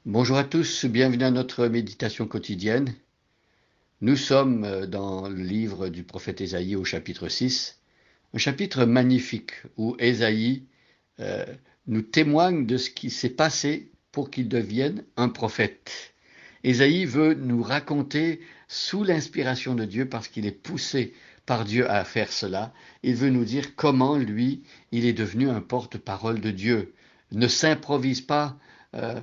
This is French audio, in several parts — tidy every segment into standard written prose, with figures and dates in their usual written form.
Bonjour à tous, bienvenue à notre méditation quotidienne. Nous sommes dans le livre du prophète Ésaïe au chapitre 6, un chapitre magnifique où Ésaïe euh, nous témoigne de ce qui s'est passé pour qu'il devienne un prophète. Ésaïe veut nous raconter sous l'inspiration de Dieu parce qu'il est poussé par Dieu à faire cela. Il veut nous dire comment lui, il est devenu un porte-parole de Dieu. Ne s'improvise pas euh,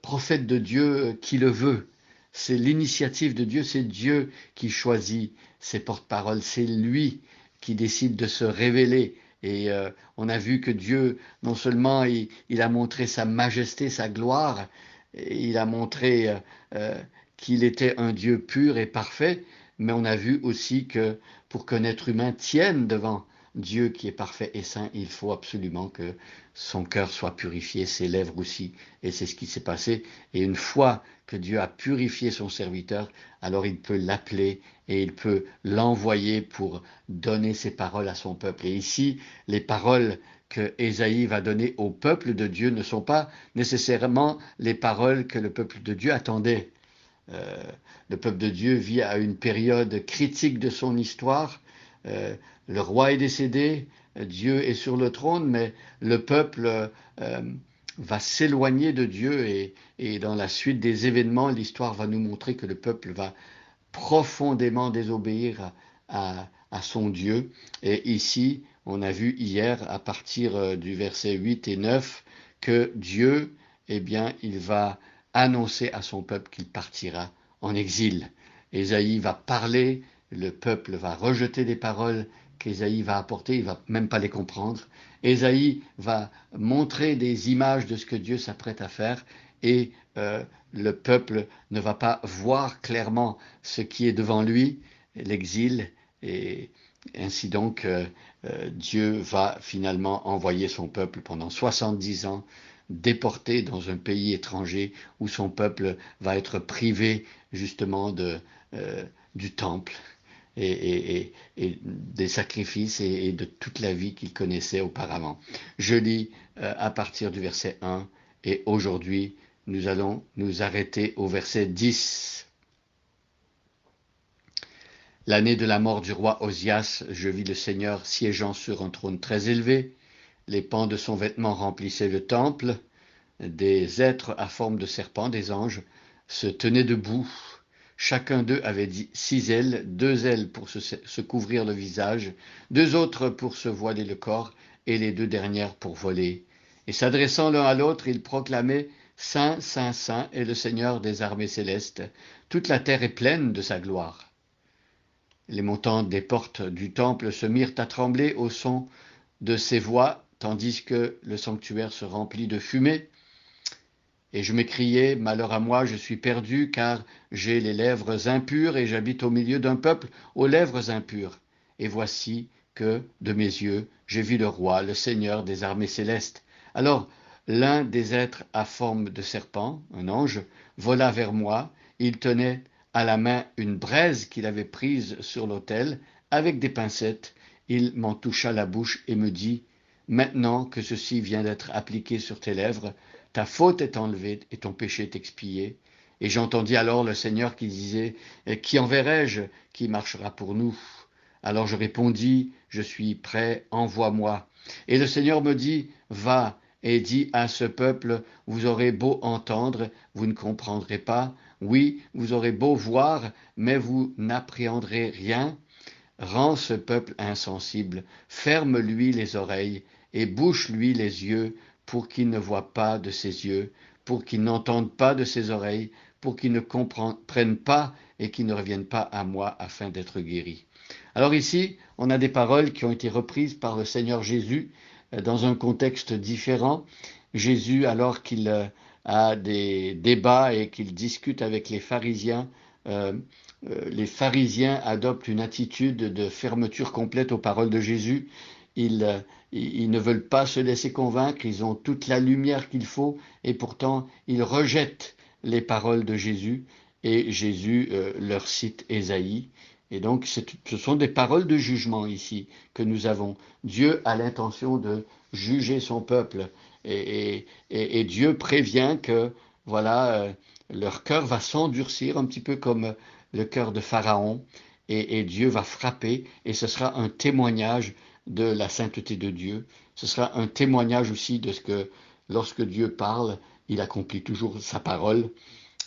prophète de Dieu qui le veut. C'est l'initiative de Dieu, c'est Dieu qui choisit ses porte-paroles, c'est lui qui décide de se révéler. Et on a vu que Dieu, non seulement il a montré sa majesté, sa gloire, il a montré euh, qu'il était un Dieu pur et parfait, mais on a vu aussi que pour qu'un être humain tienne devant Dieu qui est parfait et saint, il faut absolument que son cœur soit purifié, ses lèvres aussi, et c'est ce qui s'est passé. Et une fois que Dieu a purifié son serviteur, alors il peut l'appeler et il peut l'envoyer pour donner ses paroles à son peuple. Et ici, les paroles que Ésaïe va donner au peuple de Dieu ne sont pas nécessairement les paroles que le peuple de Dieu attendait. Euh, le peuple de Dieu vit à une période critique de son histoire. Euh, le roi est décédé, Dieu est sur le trône, mais le peuple va s'éloigner de Dieu et dans la suite des événements, l'histoire va nous montrer que le peuple va profondément désobéir à son Dieu. Et ici, on a vu hier, à partir du verset 8 et 9, que Dieu, eh bien, il va annoncer à son peuple qu'il partira en exil. Ésaïe va parler, le peuple va rejeter les paroles qu'Ésaïe va apporter, il va même pas les comprendre. Ésaïe va montrer des images de ce que Dieu s'apprête à faire et le peuple ne va pas voir clairement ce qui est devant lui, l'exil, et ainsi donc Dieu va finalement envoyer son peuple pendant 70 ans déporté dans un pays étranger où son peuple va être privé justement euh, du temple et des sacrifices et de toute la vie qu'il connaissait auparavant. Je lis à partir du verset 1 et aujourd'hui nous allons nous arrêter au verset 10. L'année de la mort du roi Osias, je vis le Seigneur siégeant sur un trône très élevé. Les pans de son vêtement remplissaient le temple. Des êtres à forme de serpent, des anges, se tenaient debout. Chacun d'eux avait 6 ailes, 2 ailes pour se couvrir le visage, 2 autres pour se voiler le corps, et les 2 dernières pour voler. Et s'adressant l'un à l'autre, ils proclamaient Saint, Saint, Saint est le Seigneur des armées célestes. Toute la terre est pleine de sa gloire. Les montants des portes du temple se mirent à trembler au son de ces voix, tandis que le sanctuaire se remplit de fumée. Et je m'écriai, malheur à moi, je suis perdu, car j'ai les lèvres impures et j'habite au milieu d'un peuple aux lèvres impures. Et voici que, de mes yeux, j'ai vu le roi, le Seigneur des armées célestes. Alors, l'un des êtres à forme de serpent, un ange, vola vers moi. Il tenait à la main une braise qu'il avait prise sur l'autel, avec des pincettes. Il m'en toucha la bouche et me dit, maintenant que ceci vient d'être appliqué sur tes lèvres, ta faute est enlevée et ton péché est expié. Et j'entendis alors le Seigneur qui disait, qui enverrai-je qui marchera pour nous? Alors je répondis, je suis prêt, envoie-moi. Et le Seigneur me dit, va et dis à ce peuple, vous aurez beau entendre, vous ne comprendrez pas. Oui, vous aurez beau voir, mais vous n'appréhenderez rien. Rends ce peuple insensible, ferme-lui les oreilles et bouche-lui les yeux pour qu'il ne voie pas de ses yeux, pour qu'il n'entende pas de ses oreilles, pour qu'il ne comprenne pas et qu'il ne revienne pas à moi afin d'être guéri. Alors ici, on a des paroles qui ont été reprises par le Seigneur Jésus dans un contexte différent. Jésus, alors qu'il a des débats et qu'il discute avec euh, les pharisiens adoptent une attitude de fermeture complète aux paroles de Jésus. Ils ne veulent pas se laisser convaincre, ils ont toute la lumière qu'il faut et pourtant ils rejettent les paroles de Jésus et Jésus leur cite Ésaïe. Et donc ce sont des paroles de jugement ici que nous avons. Dieu a l'intention de juger son peuple et Dieu prévient que voilà, leur cœur va s'endurcir un petit peu comme le cœur de Pharaon, et Dieu va frapper, et ce sera un témoignage de la sainteté de Dieu. Ce sera un témoignage aussi de ce que lorsque Dieu parle, il accomplit toujours sa parole,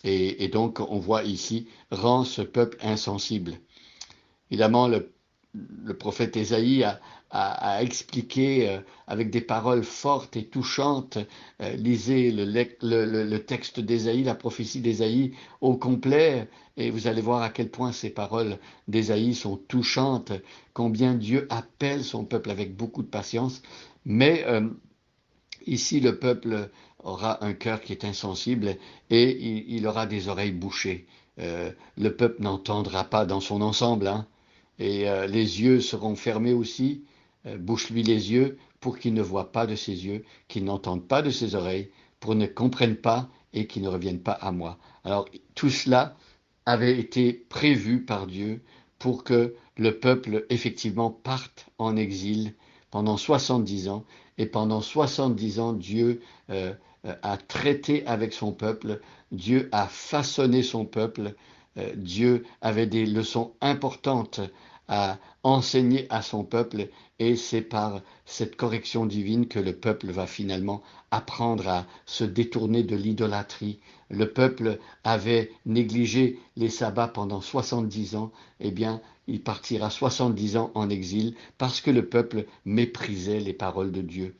et donc on voit ici, rend ce peuple insensible. Évidemment, le prophète Ésaïe a expliqué avec des paroles fortes et touchantes. Lisez le texte d'Ésaïe, la prophétie d'Ésaïe au complet, et vous allez voir à quel point ces paroles d'Ésaïe sont touchantes, combien Dieu appelle son peuple avec beaucoup de patience. Mais ici, le peuple aura un cœur qui est insensible, et il aura des oreilles bouchées. Le peuple n'entendra pas dans son ensemble, hein. Et les yeux seront fermés aussi. Bouche-lui les yeux pour qu'il ne voie pas de ses yeux, qu'il n'entende pas de ses oreilles, pour qu'il ne comprenne pas et qu'il ne revienne pas à moi. Alors tout cela avait été prévu par Dieu pour que le peuple effectivement parte en exil pendant 70 ans. Et pendant 70 ans, Dieu a traité avec son peuple, Dieu a façonné son peuple, Dieu avait des leçons importantes à enseigner à son peuple, et c'est par cette correction divine que le peuple va finalement apprendre à se détourner de l'idolâtrie. Le peuple avait négligé les sabbats pendant 70 ans, eh bien, il partira 70 ans en exil parce que le peuple méprisait les paroles de Dieu.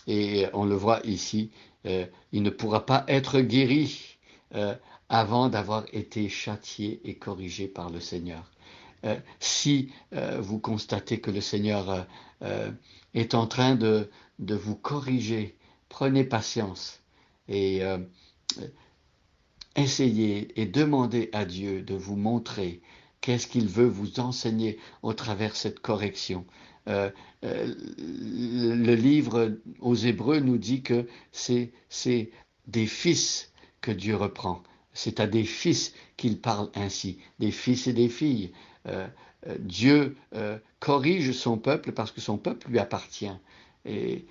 Et on le voit ici, il ne pourra pas être guéri euh, avant d'avoir été châtié et corrigé par le Seigneur. Si vous constatez que le Seigneur est en train de vous corriger, prenez patience et essayez et demandez à Dieu de vous montrer qu'est-ce qu'il veut vous enseigner au travers cette correction. Euh, le livre aux Hébreux nous dit que c'est des fils que Dieu reprend. C'est à des fils qu'il parle ainsi, des fils et des filles. Euh, Dieu corrige son peuple parce que son peuple lui appartient. Et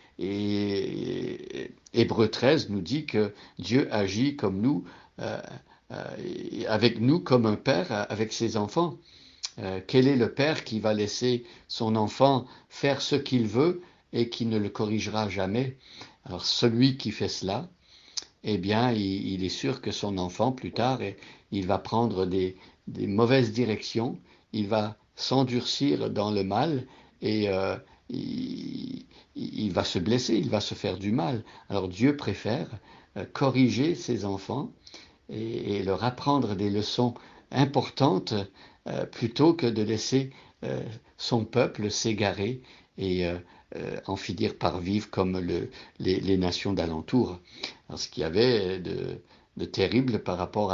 Hébreux 13 nous dit que Dieu agit comme nous, euh, avec nous comme un père avec ses enfants. Quel est le père qui va laisser son enfant faire ce qu'il veut et qui ne le corrigera jamais? Alors celui qui fait cela, eh bien, il est sûr que son enfant, plus tard, il va prendre des mauvaises directions, il va s'endurcir dans le mal, et il va se blesser, il va se faire du mal. Alors Dieu préfère corriger ses enfants et leur apprendre des leçons importantes plutôt que de laisser euh, son peuple s'égarer et en finir par vivre comme les nations d'alentour. Ce qu'il y avait de terrible par rapport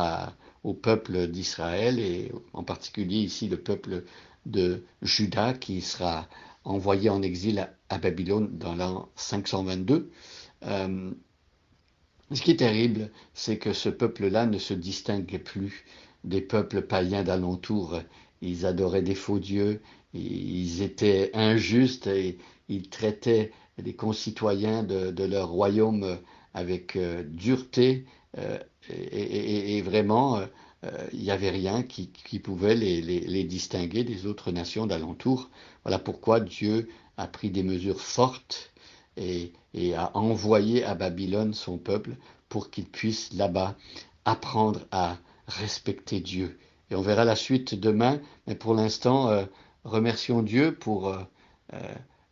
au peuple d'Israël, et en particulier ici le peuple de Juda qui sera envoyé en exil à Babylone dans l'an 522. Euh, Ce qui est terrible, c'est que ce peuple-là ne se distinguait plus des peuples païens d'alentour. Ils adoraient des faux dieux, ils étaient injustes, et ils traitaient les concitoyens de leur royaume avec dureté, euh, et vraiment, il n'y avait rien qui pouvait les distinguer des autres nations d'alentour. Voilà pourquoi Dieu a pris des mesures fortes et a envoyé à Babylone son peuple pour qu'il puisse là-bas apprendre à respecter Dieu. Et on verra la suite demain, mais pour l'instant, remercions Dieu pour euh,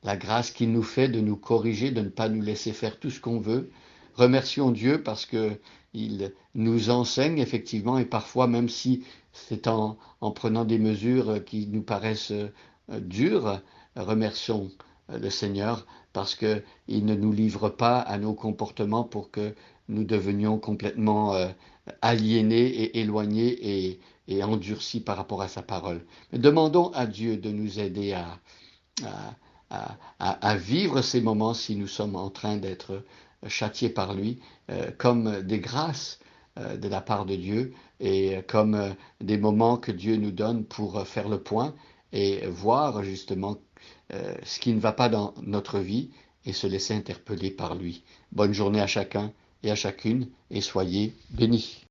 la grâce qu'il nous fait de nous corriger, de ne pas nous laisser faire tout ce qu'on veut. Remercions Dieu parce que il nous enseigne effectivement, et parfois même si c'est en prenant des mesures qui nous paraissent dures, remercions le Seigneur parce qu'il ne nous livre pas à nos comportements pour que nous devenions complètement aliénés et éloignés et endurcis par rapport à sa parole. Mais demandons à Dieu de nous aider à vivre ces moments si nous sommes en train d'être châtiés par lui, comme des grâces de la part de Dieu, et comme des moments que Dieu nous donne pour faire le point et voir justement ce qui ne va pas dans notre vie et se laisser interpeller par lui. Bonne journée à chacun. et à chacune, et soyez bénis.